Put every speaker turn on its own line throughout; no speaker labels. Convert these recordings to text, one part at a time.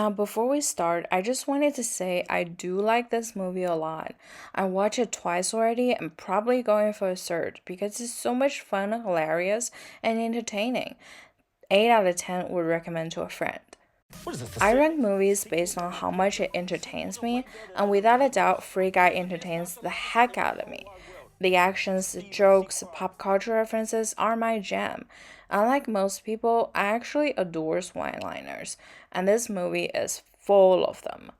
Now, before we start, I just wanted to say I do like this movie a lot. I watched it twice already and probably going for a third because it's so much fun, hilarious, and entertaining. 8 out of 10 would recommend to a friend.
What is this?
I rank movies based on how much it entertains me, and without a doubt, Free Guy entertains the heck out of me. The actions, the jokes, pop culture references are my jam. Unlike most people, I actually adore one-liners, and this movie is full of them.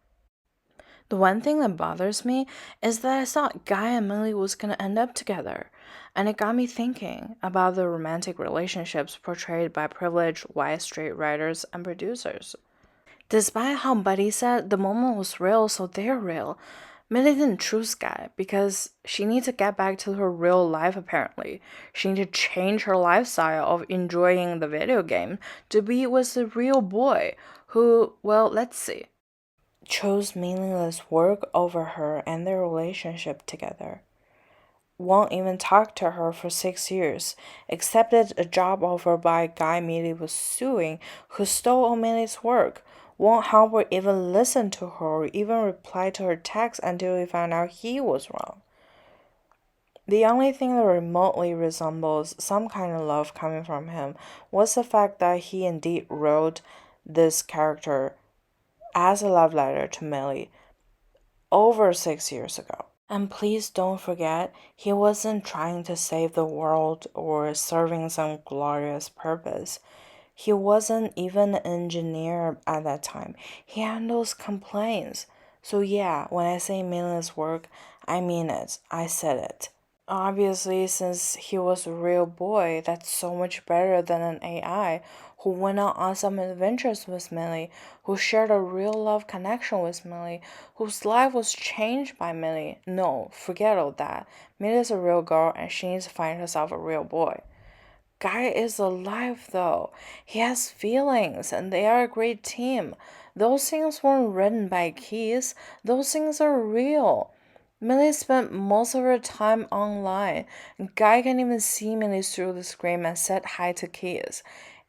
The one thing that bothers me is that I thought Guy and Millie was gonna end up together, and it got me thinking about the romantic relationships portrayed by privileged white straight writers and producers. Despite how Buddy said the moment was real, so they're real, Millie didn't choose Guy because she needs to get back to her real life apparently. She needs to change her lifestyle of enjoying the video game to be with the real boy who, well, let's see, chose meaningless work over her and their relationship together. Won't even talk to her for 6 years, accepted a job offer by a guy Millie was suing who stole all Millie's work, won't help her even listen to her or even reply to her text until he found out he was wrong. The only thing that remotely resembles some kind of love coming from him was the fact that he indeed wrote this character as a love letter to Millie over 6 years ago. And please don't forget, he wasn't trying to save the world or serving some glorious purpose. He wasn't even an engineer at that time. He handles complaints. So yeah, when I say meaningless work, I mean it. I said it. Obviously, since he was a real boy, that's so much better than an AI who went on some adventures with Millie, who shared a real love connection with Millie, whose life was changed by Millie. No, forget all that. Millie's a real girl and she needs to find herself a real boy. Guy is alive though. He has feelings and they are a great team. Those things weren't written by keys, those things are real. Millie spent most of her time online. Guy can even see Millie through the screen and said hi to Keys.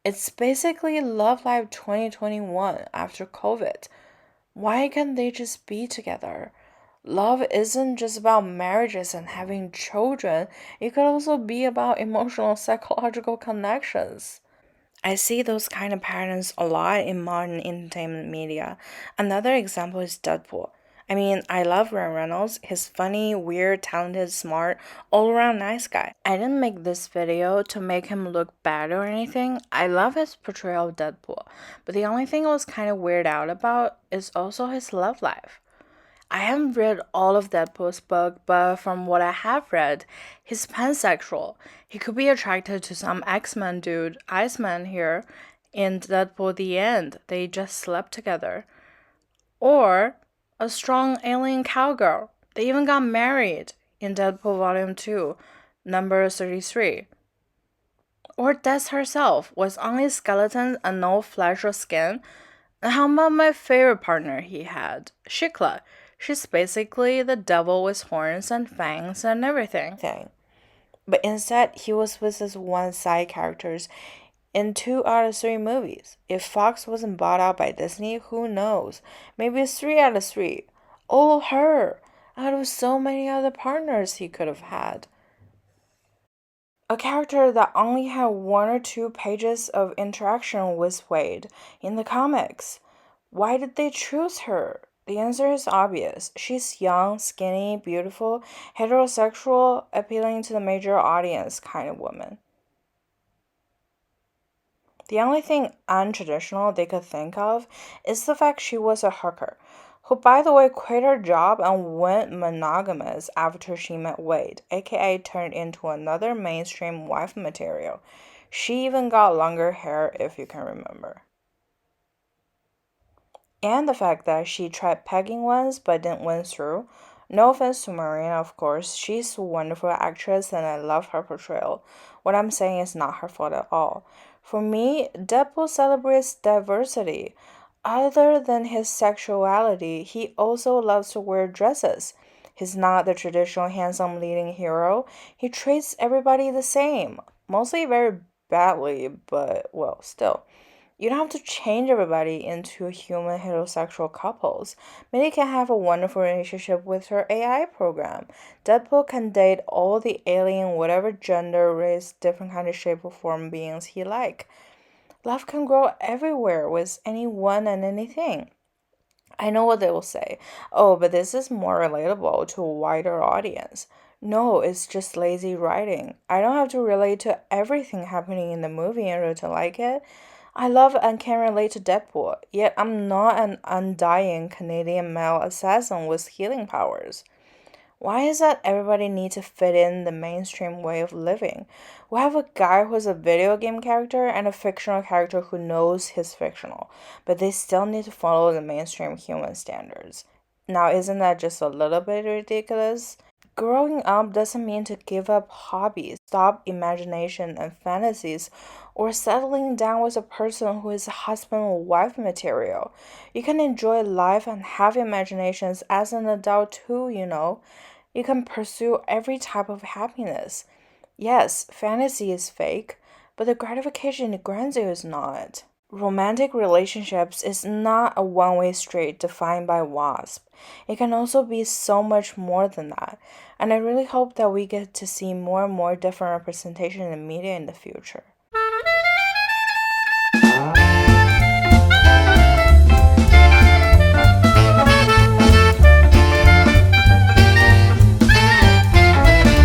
It's basically Love Live 2021 after COVID. Why can't they just be together? Love isn't just about marriages and having children, it could also be about emotional, psychological connections. I see those kind of patterns a lot in modern entertainment media. Another example is Deadpool. I mean, I love Ryan Reynolds. He's funny, weird, talented, smart, all around nice guy. I didn't make this video to make him look bad or anything. I love his portrayal of Deadpool. But the only thing I was kind of weirded out about is also his love life. I haven't read all of Deadpool's book, but from what I have read, he's pansexual. He could be attracted to some X-Men dude, Iceman here, in Deadpool the End. They just slept together. Or a strong alien cowgirl. They even got married in Deadpool Volume 2, number 33. Or Death herself was only skeleton and no flesh or skin. And how about my favorite partner he had, Shikla? She's basically the devil with horns and fangs and everything. But instead, he was with his one side characters in 2 out of 3 movies. If Fox wasn't bought out by Disney, who knows? Maybe it's 3 out of 3. All her, out of so many other partners he could have had. A character that only had 1 or 2 pages of interaction with Wade in the comics. Why did they choose her? The answer is obvious. She's young, skinny, beautiful, heterosexual, appealing to the major audience kind of woman. The only thing untraditional they could think of is the fact she was a hooker, who, by the way, quit her job and went monogamous after she met Wade, aka turned into another mainstream wife material. She even got longer hair, if you can remember. And the fact that she tried pegging once but didn't win through. No offense to Marina, of course. She's a wonderful actress and I love her portrayal. What I'm saying is not her fault at all. For me, Deadpool celebrates diversity. Other than his sexuality, he also loves to wear dresses. He's not the traditional handsome leading hero. He treats everybody the same, mostly very badly, but well, still. You don't have to change everybody into human heterosexual couples. Minnie can have a wonderful relationship with her AI program. Deadpool can date all the alien, whatever gender, race, different kind of shape or form beings he like. Love can grow everywhere with anyone and anything. I know what they will say. Oh, but this is more relatable to a wider audience. No, it's just lazy writing. I don't have to relate to everything happening in the movie in order to like it. I love and can relate to Deadpool, yet I'm not an undying Canadian male assassin with healing powers. Why is that everybody needs to fit in the mainstream way of living? We have a guy who's a video game character and a fictional character who knows he's fictional, but they still need to follow the mainstream human standards. Now, isn't that just a little bit ridiculous? Growing up doesn't mean to give up hobbies, stop imagination and fantasies, or settling down with a person who is husband or wife material. You can enjoy life and have imaginations as an adult too, you know. You can pursue every type of happiness. Yes, fantasy is fake, but the gratification it grants you is not. Romantic relationships is not a one-way street defined by wasp. It can also be so much more than that. And I really hope that we get to see more and more different representation in media in the future.